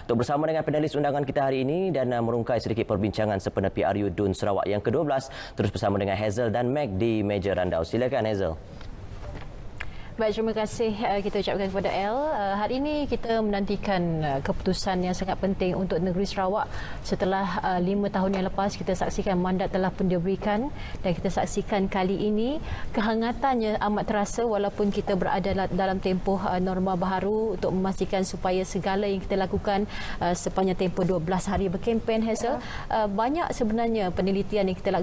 Untuk bersama dengan panelis undangan kita hari ini dan merungkai sedikit perbincangan sempena PRU DUN Sarawak yang ke-12, terus bersama dengan Hazel dan Meg di meja randau. Silakan Hazel. Baik, terima kasih kita ucapkan kepada El. Hari ini kita menantikan keputusan yang sangat penting untuk negeri Sarawak setelah 5 tahun yang lepas kita saksikan mandat telah pun diberikan dan kita saksikan kali ini kehangatannya amat terasa walaupun kita berada dalam tempoh norma baharu untuk memastikan supaya segala yang kita lakukan sepanjang tempoh 12 hari berkempen, Hazel. Banyak sebenarnya penelitian yang kita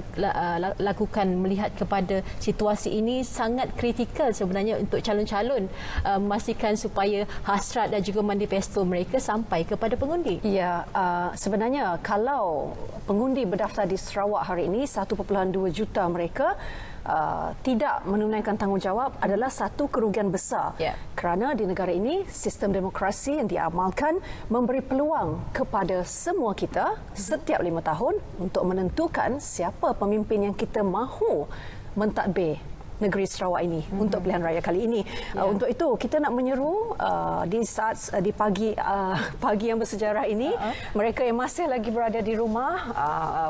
lakukan melihat kepada situasi ini sangat kritikal sebenarnya untuk calon-calon memastikan supaya hasrat dan juga manifesto mereka sampai kepada pengundi. Ya, sebenarnya kalau pengundi berdaftar di Sarawak hari ini 1.2 juta mereka tidak menunaikan tanggungjawab adalah satu kerugian besar. Kerana di negara ini sistem demokrasi yang diamalkan memberi peluang kepada semua kita setiap 5 tahun untuk menentukan siapa pemimpin yang kita mahu mentadbir negeri Sarawak ini untuk pilihan raya kali ini. Untuk itu kita nak menyeru di pagi yang bersejarah ini, mereka yang masih lagi berada di rumah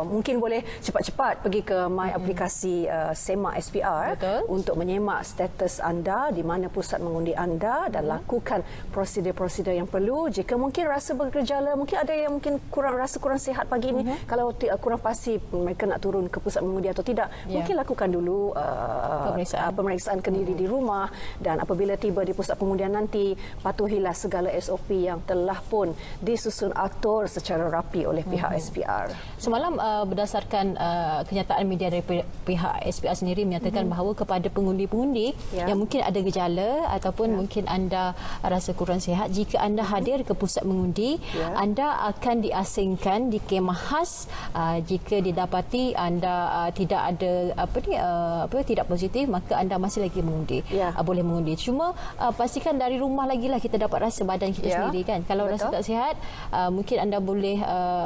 mungkin boleh cepat-cepat pergi ke my aplikasi Semak SPR untuk menyemak status anda, di mana pusat mengundi anda dan lakukan prosedur-prosedur yang perlu. Jika mungkin rasa bergejala, mungkin ada yang mungkin rasa kurang sihat pagi ini, kalau kurang pasti mereka nak turun ke pusat mengundi atau tidak, mungkin lakukan dulu pemeriksaan kendiri di rumah, dan apabila tiba di pusat pengundian nanti patuhilah segala SOP yang telah pun disusun atur secara rapi oleh pihak SPR. Semalam berdasarkan kenyataan media dari pihak SPR sendiri menyatakan bahawa kepada pengundi-pengundi yang mungkin ada gejala ataupun mungkin anda rasa kurang sihat, jika anda hadir ke pusat mengundi, anda akan diasingkan di kemah khas. Jika didapati anda tidak ada tidak positif, maka anda masih lagi mengundi, boleh mengundi. Cuma pastikan dari rumah lagi lah kita dapat rasa badan kita sendiri kan. Kalau rasa tak sihat, mungkin anda boleh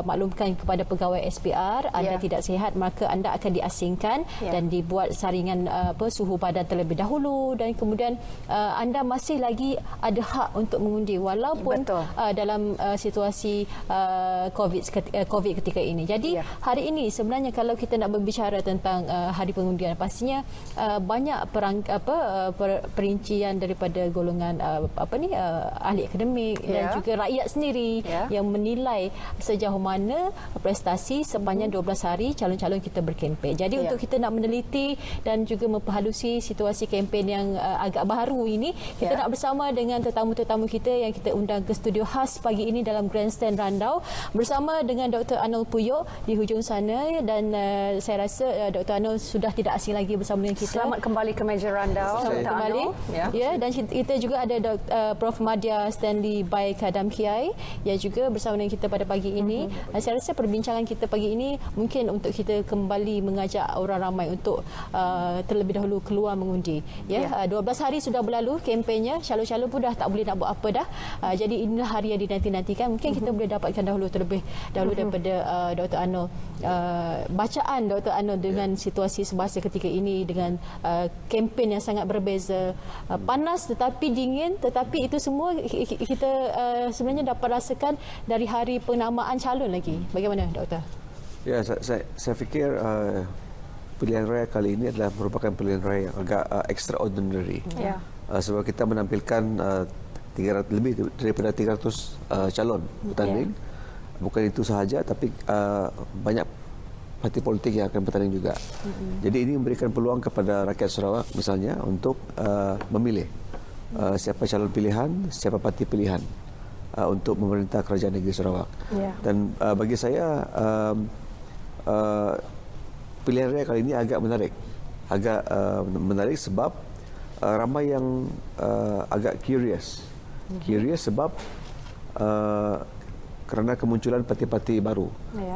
maklumkan kepada pegawai SPR anda tidak sihat, maka anda akan diasingkan dan dibuat saringan suhu badan terlebih dahulu, dan kemudian anda masih lagi ada hak untuk mengundi walaupun dalam situasi COVID ketika ini. Jadi hari ini sebenarnya kalau kita nak berbicara tentang hari pengundian, pastinya banyak perincian daripada golongan ahli akademik dan juga rakyat sendiri yang menilai sejauh mana prestasi sepanjang 12 hari calon-calon kita berkempen. Jadi untuk kita nak meneliti dan juga memperhalusi situasi kempen yang agak baru ini, kita nak bersama dengan tetamu-tetamu kita yang kita undang ke studio khas pagi ini dalam Grandstand Randau, bersama dengan Dr. Arnold Puyok di hujung sana, dan saya rasa Dr. Arnold sudah tidak asing lagi bersama dengan kita. Selamat kembali ke meja randau. Kembali. Dan kita juga ada Prof. Madya Stanley Baik Kadam Kiai yang juga bersama dengan kita pada pagi ini. Saya rasa perbincangan kita pagi ini mungkin untuk kita kembali mengajak orang ramai untuk terlebih dahulu keluar mengundi. 12 hari sudah berlalu kempennya, calon-calon pun dah tak boleh nak buat apa dah. Jadi inilah hari yang dinanti-nantikan. Mungkin kita boleh dapatkan terlebih dahulu daripada Dr. Arnold, bacaan Dr. Arnold dengan situasi semasa ketika ini, dengan kempen yang sangat berbeza, panas tetapi dingin, tetapi itu semua kita sebenarnya dapat rasakan dari hari penamaan calon lagi. Bagaimana, Doktor? Ya, saya fikir pilihan raya kali ini adalah merupakan pilihan raya yang agak extraordinary. Sebab kita menampilkan lebih daripada 300 calon bertanding. Bukan itu sahaja, tapi banyak parti politik yang akan bertanding juga. Jadi ini memberikan peluang kepada rakyat Sarawak misalnya untuk memilih siapa calon pilihan, siapa parti pilihan untuk memerintah kerajaan negeri Sarawak. Dan bagi saya pilihan raya kali ini agak menarik sebab ramai yang agak curious sebab kerana kemunculan parti-parti baru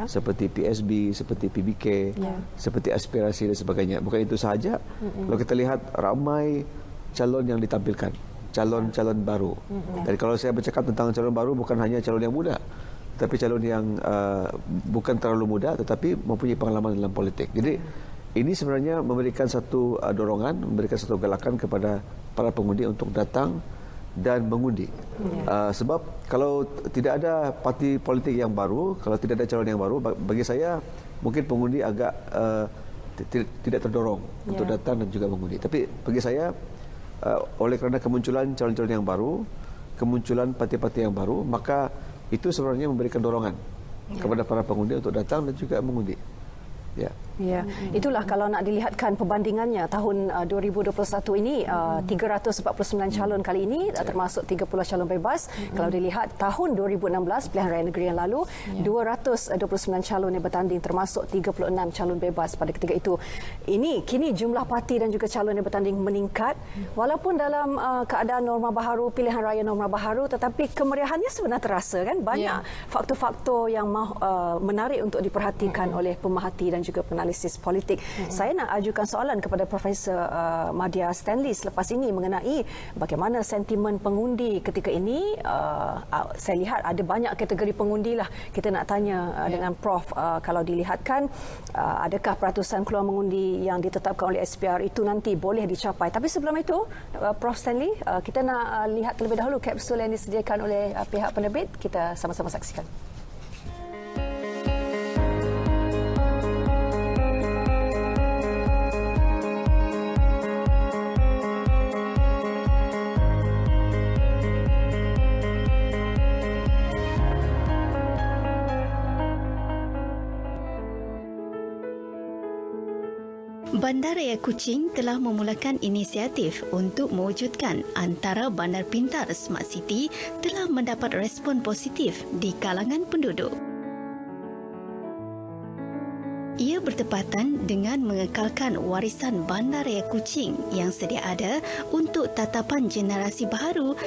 seperti PSB, seperti PBK, seperti Aspirasi dan sebagainya. Bukan itu sahaja, kalau kita lihat ramai calon yang ditampilkan, calon-calon baru. Dan kalau saya bercakap tentang calon baru, bukan hanya calon yang muda, tapi calon yang bukan terlalu muda tetapi mempunyai pengalaman dalam politik. Jadi ini sebenarnya memberikan satu dorongan, memberikan satu galakan kepada para pengundi untuk datang dan mengundi. Sebab kalau tidak ada parti politik yang baru, kalau tidak ada calon yang baru, bagi saya mungkin pengundi agak tidak terdorong untuk datang dan juga mengundi. Tapi bagi saya, oleh kerana kemunculan calon-calon yang baru, kemunculan parti-parti yang baru, maka itu sebenarnya memberikan dorongan kepada para pengundi untuk datang dan juga mengundi. Ya, itulah kalau nak dilihatkan perbandingannya tahun 2021 ini 349 calon kali ini termasuk 30 calon bebas. Kalau dilihat tahun 2016 pilihan raya negeri yang lalu 229 calon yang bertanding termasuk 36 calon bebas pada ketika itu. Ini kini jumlah parti dan juga calon yang bertanding meningkat walaupun dalam keadaan norma baharu, pilihan raya norma baharu, tetapi kemeriahannya sebenarnya terasa kan. Banyak faktor-faktor yang menarik untuk diperhatikan oleh pemerhati dan juga penalisis politik. Saya nak ajukan soalan kepada Profesor Madya Stanley selepas ini mengenai bagaimana sentimen pengundi ketika ini. Saya lihat ada banyak kategori pengundi lah. Kita nak tanya dengan Prof, kalau dilihatkan adakah peratusan keluar mengundi yang ditetapkan oleh SPR itu nanti boleh dicapai. Tapi sebelum itu, Prof Stanley, kita nak lihat terlebih dahulu kapsul yang disediakan oleh pihak penerbit. Kita sama-sama saksikan. Bandaraya Kuching telah memulakan inisiatif untuk mewujudkan antara bandar pintar Smart City telah mendapat respon positif di kalangan penduduk. Ia bertepatan dengan mengekalkan warisan Bandaraya Kuching yang sedia ada untuk tatapan generasi baharu .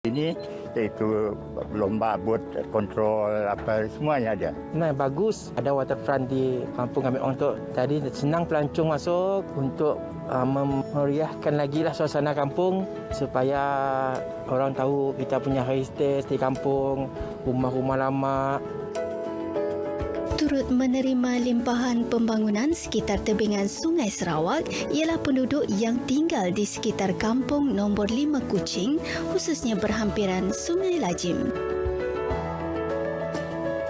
Ini iaitu lomba buat kontrol apa semuanya ada. Nah, bagus ada waterfront di kampung kami untuk tadi senang pelancong masuk untuk memeriahkan lagi lah suasana kampung supaya orang tahu kita punya heritage di kampung, rumah-rumah lama. Turut menerima limpahan pembangunan sekitar tebingan Sungai Sarawak ialah penduduk yang tinggal di sekitar kampung nombor 5 Kuching, khususnya berhampiran Sungai Lajim.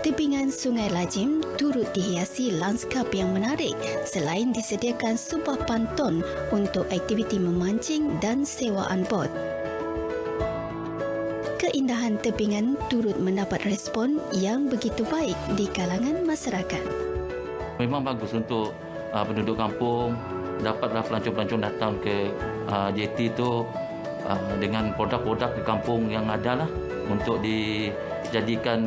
Tebingan Sungai Lajim turut dihiasi lanskap yang menarik selain disediakan sebuah panton untuk aktiviti memancing dan sewaan bot. Keindahan tebingan turut mendapat respon yang begitu baik di kalangan masyarakat. Memang bagus untuk penduduk kampung, dapatlah pelancong-pelancong datang ke JT itu dengan produk-produk di kampung yang ada lah untuk dijadikan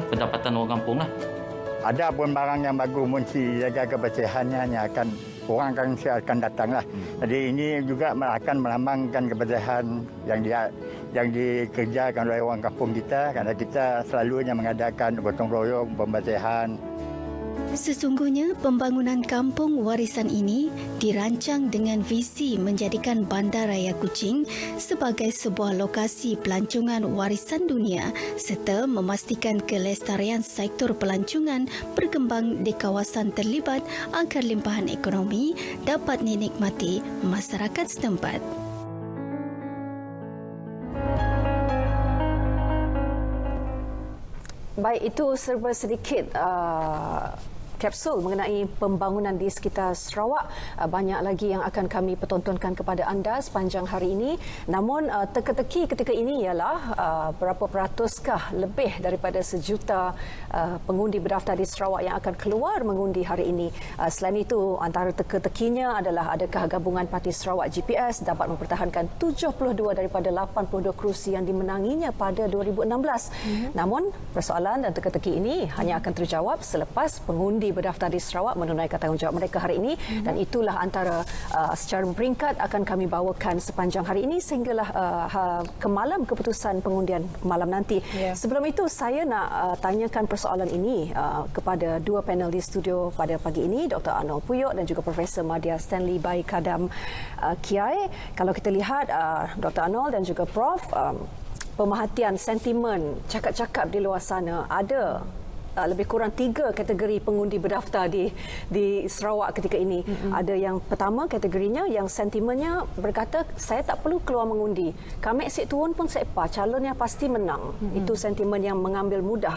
pendapatan orang kampung lah. ada pun barang yang bagus mesti jaga kebersihannya yang akan orang akan datanglah. Jadi ini juga akan melambangkan kebersihan yang dikerjakan oleh orang kampung kita, kerana kita selalunya mengadakan gotong royong pembersihan. Sesungguhnya pembangunan kampung warisan ini dirancang dengan visi menjadikan Bandaraya Kuching sebagai sebuah lokasi pelancongan warisan dunia serta memastikan kelestarian sektor pelancongan berkembang di kawasan terlibat agar limpahan ekonomi dapat dinikmati masyarakat setempat. Baik, itu serba sedikit kapsul mengenai pembangunan di sekitar Sarawak. Banyak lagi yang akan kami pertontonkan kepada anda sepanjang hari ini. Namun teka-teki ketika ini ialah berapa peratuskah lebih daripada 1 juta pengundi berdaftar di Sarawak yang akan keluar mengundi hari ini. Selain itu, antara teka-tekinya adalah adakah gabungan Parti Sarawak GPS dapat mempertahankan 72 daripada 82 kerusi yang dimenanginya pada 2016. Namun persoalan dan teka-teki ini hanya akan terjawab selepas pengundi berdaftar di Sarawak menunaikan tanggungjawab mereka hari ini, dan itulah antara secara peringkat akan kami bawakan sepanjang hari ini sehinggalah ke malam keputusan pengundian malam nanti. Sebelum itu saya nak tanyakan persoalan ini kepada dua panel di studio pada pagi ini, Dr. Arnold Puyok dan juga Profesor Madya Stanley Bai Kadam Kiai. Kalau kita lihat Dr. Arnold dan juga Prof, pemerhatian sentimen cakap-cakap di luar sana, ada lebih kurang 3 kategori pengundi berdaftar di Sarawak ketika ini. Ada yang pertama kategorinya yang sentimennya berkata saya tak perlu keluar mengundi. Kami asyik turun pun sepa, calonnya pasti menang. Itu sentimen yang mengambil mudah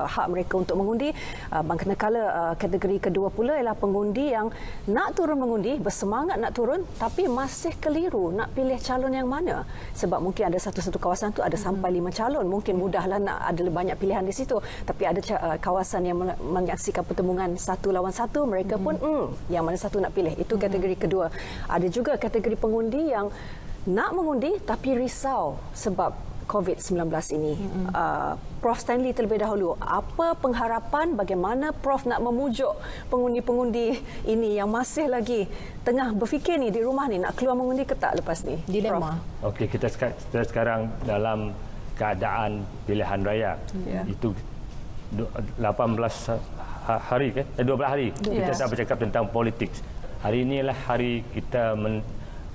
hak mereka untuk mengundi. Manakala kategori kedua pula ialah pengundi yang nak turun mengundi, bersemangat nak turun tapi masih keliru nak pilih calon yang mana. Sebab mungkin ada satu-satu kawasan tu ada sampai 5 calon. Mungkin mudahlah nak ada banyak pilihan di situ. Tapi ada kawasan yang menyaksikan pertembungan 1 lawan 1, mereka pun yang mana satu nak pilih. Itu kategori kedua. Ada juga kategori pengundi yang nak mengundi tapi risau sebab COVID-19 ini. Prof Stanley terlebih dahulu, apa pengharapan, bagaimana Prof nak memujuk pengundi-pengundi ini yang masih lagi tengah berfikir ni di rumah ni nak keluar mengundi ke tak lepas ni? Dilema. Okey, kita sekarang dalam keadaan pilihan raya. Itu 18 hari kan? 12 hari kita dah bercakap tentang politik. Hari inilah hari kita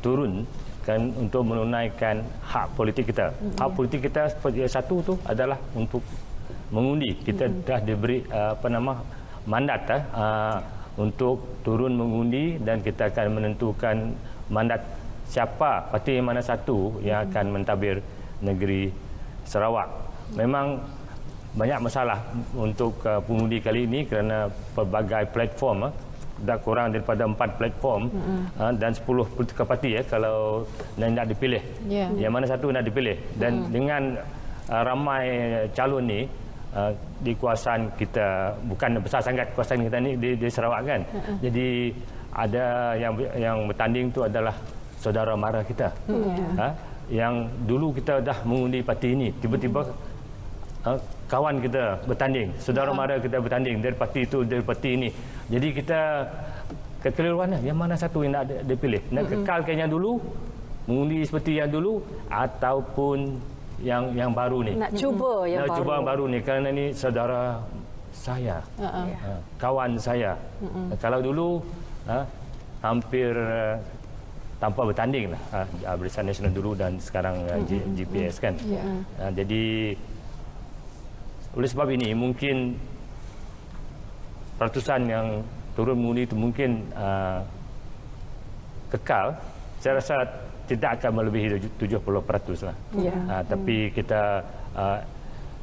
turun kan untuk menunaikan hak politik kita. Hak politik kita satu tu adalah untuk mengundi. Kita dah diberi mandat untuk turun mengundi, dan kita akan menentukan mandat siapa parti mana satu yang akan mentadbir negeri Sarawak. Memang banyak masalah untuk pengundi kali ini kerana pelbagai platform, dah kurang daripada 4 platform dan 10 politika parti kalau nak dipilih. Yang mana satu nak dipilih. Dan dengan ramai calon ni di kawasan kita, bukan besar sangat kawasan kita ni di Sarawak kan. Jadi ada yang bertanding tu adalah saudara mara kita. Yang dulu kita dah mengundi parti ini, tiba-tiba kawan kita bertanding, saudara mara kita bertanding dari parti itu, dari parti ini. Jadi kita kekeliruan yang mana satu yang nak dipilih? Nak kekalkan yang dulu, mengundi seperti yang dulu, ataupun yang baru ni? Nak cuba yang baru. Cuba yang baru ni, kerana ni saudara saya, kawan saya. Kalau dulu hampir tanpa bertanding lah, Barisan Nasional dulu dan sekarang GPS kan. Jadi oleh sebab ini mungkin ratusan yang turun mengundi itu mungkin kekal. Saya rasa tidak akan melebihi 70% lah. Tapi kita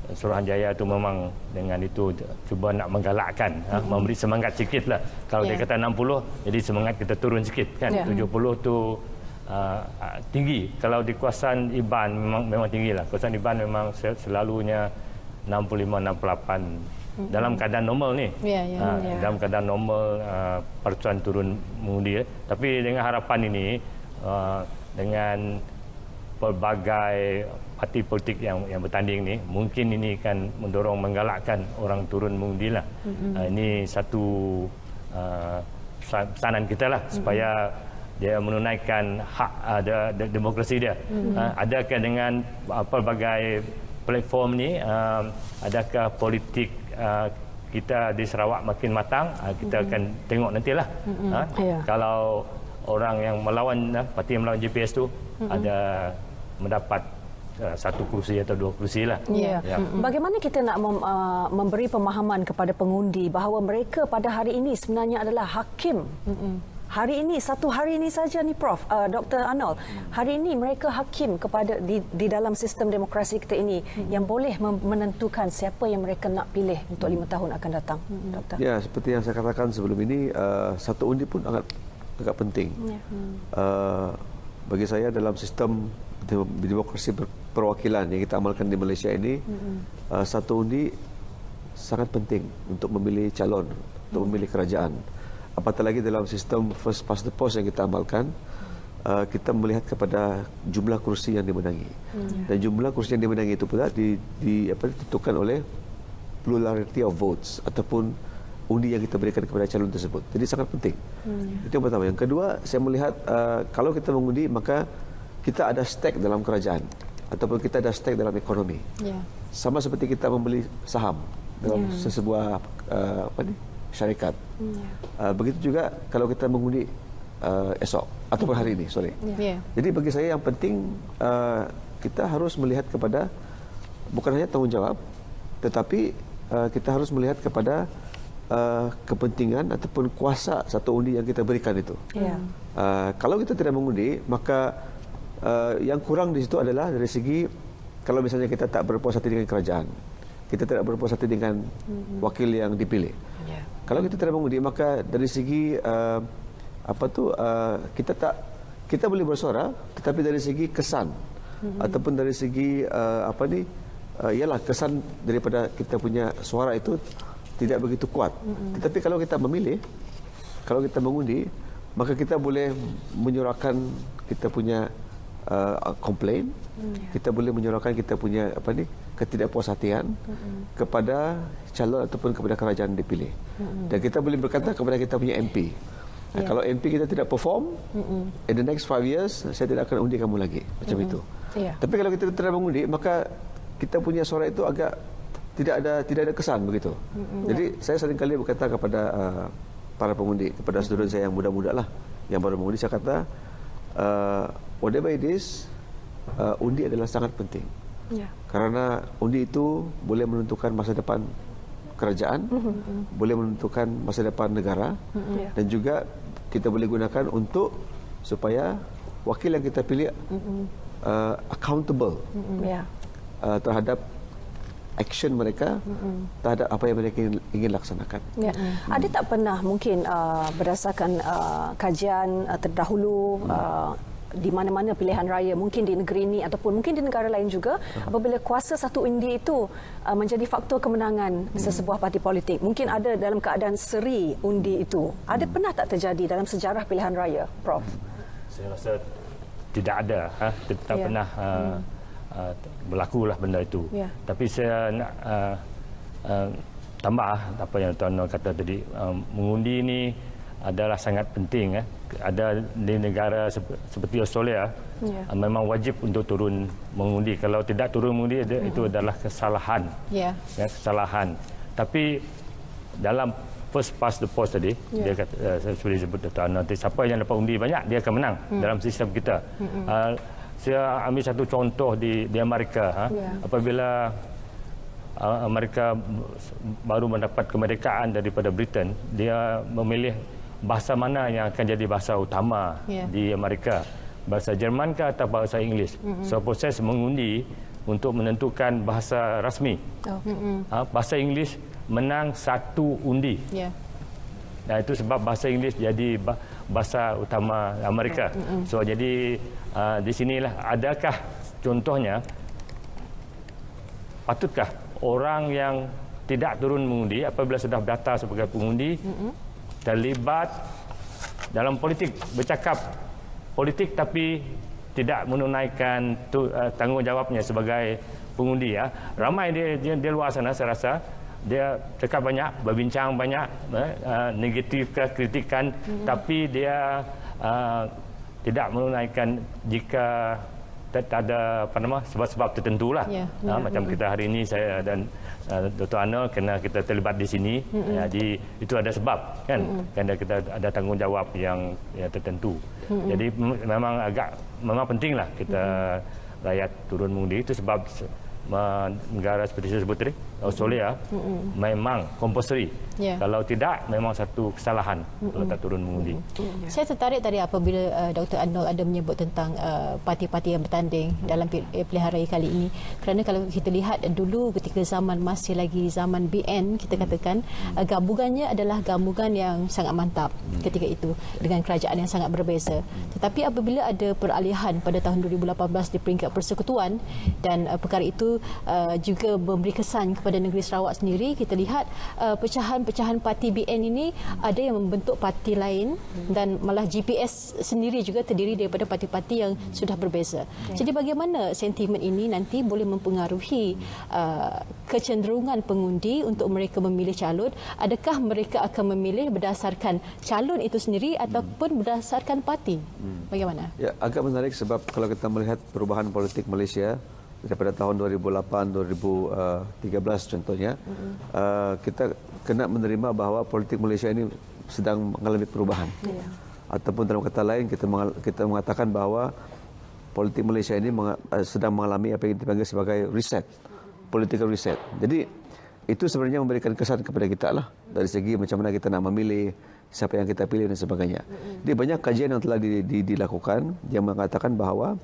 Suruhanjaya itu memang dengan itu cuba nak menggalakkan, memberi semangat sikit lah. Kalau dia kata 60, jadi semangat kita turun sikit kan. 70 tu tinggi. Kalau di kawasan Iban memang tinggi lah. Kawasan Iban memang selalunya 65-68 dalam keadaan normal ni. Dalam keadaan normal peraturan turun mengundi. Tapi dengan harapan ini, dengan pelbagai parti politik yang bertanding ni, mungkin ini kan mendorong menggalakkan orang turun mengundi lah. Ini satu pesanan kita lah supaya dia menunaikan hak demokrasi dia. Adakah dengan pelbagai platform ni, adakah politik kita di Sarawak makin matang? Kita akan tengok nantilah. Kalau orang yang melawan, parti yang melawan JPS tu ada mendapat satu kursi atau dua kursi lah. Bagaimana kita nak memberi pemahaman kepada pengundi bahawa mereka pada hari ini sebenarnya adalah hakim? Hari ini, satu hari ini saja ni Prof, Dr. Arnold, hari ini mereka hakim kepada di dalam sistem demokrasi kita ini yang boleh menentukan siapa yang mereka nak pilih untuk 5 tahun akan datang. Doktor. Ya, seperti yang saya katakan sebelum ini, satu undi pun agak penting. Bagi saya dalam sistem demokrasi perwakilan yang kita amalkan di Malaysia ini, satu undi sangat penting untuk memilih calon, untuk memilih kerajaan. Apatah lagi dalam sistem first past the post yang kita amalkan, kita melihat kepada jumlah kursi yang dimenangi. Dan jumlah kursi yang dimenangi itu pula ditentukan oleh plurality of votes ataupun undi yang kita berikan kepada calon tersebut. Jadi sangat penting. Itu yang pertama. Yang kedua, saya melihat kalau kita mengundi, maka kita ada stake dalam kerajaan ataupun kita ada stake dalam ekonomi. Sama seperti kita membeli saham dalam sesebuah syarikat. Begitu juga kalau kita mengundi esok ataupun hari ini, Jadi bagi saya yang penting kita harus melihat kepada bukan hanya tanggungjawab, tetapi kita harus melihat kepada kepentingan ataupun kuasa satu undi yang kita berikan itu. Kalau kita tidak mengundi, maka yang kurang di situ adalah dari segi kalau misalnya kita tak berpuas hati dengan kerajaan, kita tidak berpuas hati dengan wakil yang dipilih. Kalau kita tidak mengundi, maka dari segi kita boleh bersuara, tetapi dari segi kesan ataupun dari segi ialah kesan daripada kita punya suara itu tidak begitu kuat. Tetapi kalau kita memilih, kalau kita mengundi, maka kita boleh menyuarakan kita punya komplain, kita boleh menyuarakan kita punya ketidakpuashatian kepada calon ataupun kepada kerajaan dipilih. Dan kita boleh berkata kepada kita punya MP. Kalau MP kita tidak perform, in the next 5 years, saya tidak akan undi kamu lagi. Macam itu. Tapi kalau kita tidak mengundi, maka kita punya suara itu agak tidak ada kesan begitu. Jadi saya seringkali berkata kepada para pengundi, kepada student saya yang muda-muda lah, yang baru mengundi, saya kata, whatever it is, undi adalah sangat penting. Karena undi itu boleh menentukan masa depan kerajaan, boleh menentukan masa depan negara, dan juga kita boleh gunakan untuk supaya wakil yang kita pilih accountable terhadap action mereka terhadap apa yang mereka ingin laksanakan. Ada tak pernah mungkin berdasarkan kajian terdahulu di mana-mana pilihan raya, mungkin di negeri ini ataupun mungkin di negara lain juga, apabila kuasa satu undi itu menjadi faktor kemenangan sesebuah parti politik, mungkin ada dalam keadaan seri undi itu. Ada pernah tak terjadi dalam sejarah pilihan raya, Prof? Saya rasa tidak ada, tak pernah berlakulah benda itu. Tapi saya nak tambah apa yang Tuan Nur kata tadi, mengundi ini adalah sangat penting. Ada di negara seperti Australia, memang wajib untuk turun mengundi. Kalau tidak turun mengundi, itu adalah kesalahan. Kesalahan. Tapi dalam first past the post tadi, dia kata, saya sudah sebut nanti siapa yang dapat undi banyak, dia akan menang dalam sistem kita. Saya ambil satu contoh di Amerika. Apabila Amerika baru mendapat kemerdekaan daripada Britain, dia memilih bahasa mana yang akan jadi bahasa utama di Amerika, bahasa Jerman ke atau bahasa Inggeris. So proses mengundi untuk menentukan bahasa rasmi. Bahasa Inggeris menang satu undi. Dan itu sebab bahasa Inggeris jadi bahasa utama Amerika. So jadi di sinilah, adakah contohnya, patutkah orang yang tidak turun mengundi apabila sudah daftar sebagai pengundi terlibat dalam politik, bercakap politik tapi tidak menunaikan tanggungjawabnya sebagai pengundi. Ya. Ramai di luar sana saya rasa dia cakap banyak, berbincang banyak, negatif kritikan, tapi dia tidak menunaikan jika tak ada sebab-sebab tertentu lah. Macam kita hari ini saya dan Dr. Arnold kena kita terlibat di sini. Jadi itu ada sebab kan, kerana kita ada tanggungjawab yang tertentu. Jadi memang pentinglah kita rakyat turun mengundi. Itu sebab negara seperti saya sebut tadi, Australia, memang compulsory. Kalau tidak, memang satu kesalahan kalau tak turun mengundi. Saya tertarik tadi apabila Dr. Arnold ada menyebut tentang parti-parti yang bertanding dalam pilihan raya kali ini. Kerana kalau kita lihat dulu ketika zaman masih lagi zaman BN, kita katakan gabungannya adalah gabungan yang sangat mantap ketika itu dengan kerajaan yang sangat berbeza. Tetapi apabila ada peralihan pada tahun 2018 di peringkat persekutuan dan perkara itu juga memberi kesan kepada negeri Sarawak sendiri, kita lihat pecahan parti BN ini ada yang membentuk parti lain dan malah GPS sendiri juga terdiri daripada parti-parti yang sudah berbeza. Jadi bagaimana sentimen ini nanti boleh mempengaruhi kecenderungan pengundi untuk mereka memilih calon? Adakah mereka akan memilih berdasarkan calon itu sendiri ataupun berdasarkan parti? Bagaimana? Ya, agak menarik sebab kalau kita melihat perubahan politik Malaysia daripada tahun 2008-2013 contohnya, kita kena menerima bahawa politik Malaysia ini sedang mengalami perubahan. Ataupun dalam kata lain, kita mengatakan bahawa politik Malaysia ini sedang mengalami apa yang dipanggil sebagai reset, political reset. Jadi itu sebenarnya memberikan kesan kepada kita lah dari segi macam mana kita nak memilih, siapa yang kita pilih dan sebagainya. Jadi banyak kajian yang telah dilakukan yang mengatakan bahawa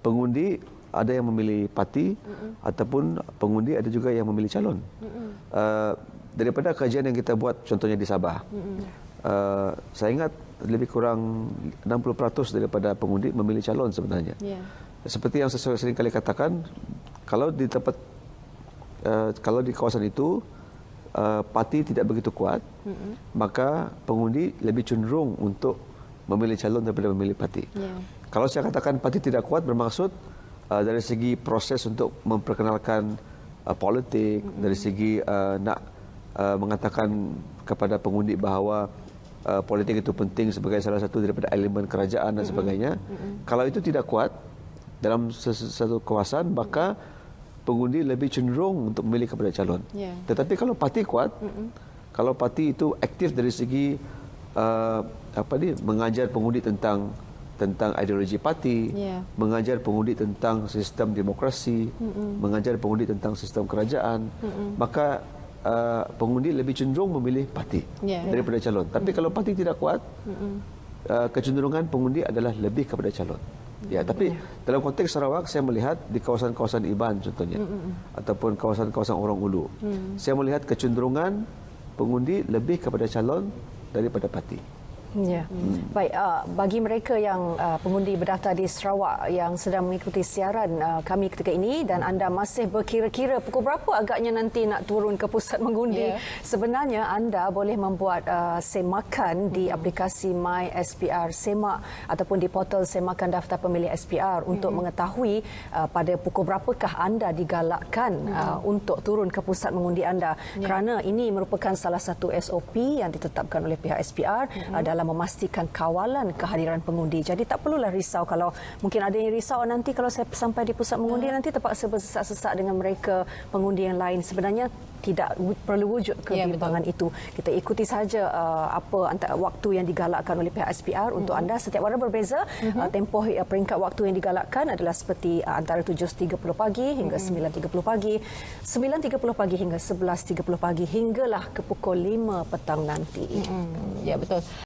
pengundi ada yang memilih parti ataupun pengundi ada juga yang memilih calon. Daripada kajian yang kita buat contohnya di Sabah, saya ingat lebih kurang 60% daripada pengundi memilih calon sebenarnya. Seperti yang saya sering kali katakan, kalau di tempat kalau di kawasan itu parti tidak begitu kuat, maka pengundi lebih cenderung untuk memilih calon daripada memilih parti. Kalau saya katakan parti tidak kuat, bermaksud dari segi proses untuk memperkenalkan politik, dari segi nak mengatakan kepada pengundi bahawa politik itu penting sebagai salah satu daripada elemen kerajaan dan sebagainya. Kalau itu tidak kuat dalam satu kawasan, maka pengundi lebih cenderung untuk memilih kepada calon. Tetapi kalau parti kuat, kalau parti itu aktif dari segi mengajar pengundi tentang ideologi parti, mengajar pengundi tentang sistem demokrasi, mengajar pengundi tentang sistem kerajaan, maka pengundi lebih cenderung memilih parti daripada calon. Tapi kalau parti tidak kuat, kecenderungan pengundi adalah lebih kepada calon. Tapi dalam konteks Sarawak, saya melihat di kawasan-kawasan Iban contohnya, ataupun kawasan-kawasan Orang Ulu, saya melihat kecenderungan pengundi lebih kepada calon daripada parti. Baik, bagi mereka yang pengundi berdaftar di Sarawak yang sedang mengikuti siaran kami ketika ini dan anda masih berkira-kira pukul berapa agaknya nanti nak turun ke pusat mengundi, sebenarnya anda boleh membuat semakan di aplikasi My SPR Semak ataupun di portal Semakan Daftar Pemilih SPR untuk mengetahui pada pukul berapakah anda digalakkan untuk turun ke pusat mengundi anda, kerana ini merupakan salah satu SOP yang ditetapkan oleh pihak SPR dalam memastikan kawalan kehadiran pengundi. Jadi tak perlulah risau kalau mungkin ada yang risau nanti kalau saya sampai di pusat mengundi nanti terpaksa bersesak-sesak dengan mereka pengundi yang lain. Sebenarnya tidak perlu wujud kebimbangan itu. Kita ikuti saja apa antara waktu yang digalakkan oleh pihak SPR untuk anda. Setiap warna berbeza. Tempoh peringkat waktu yang digalakkan adalah seperti antara 7.30 pagi hingga 9.30 pagi, 9.30 pagi hingga 11.30 pagi hinggalah ke pukul 5 petang nanti. Ya, betul.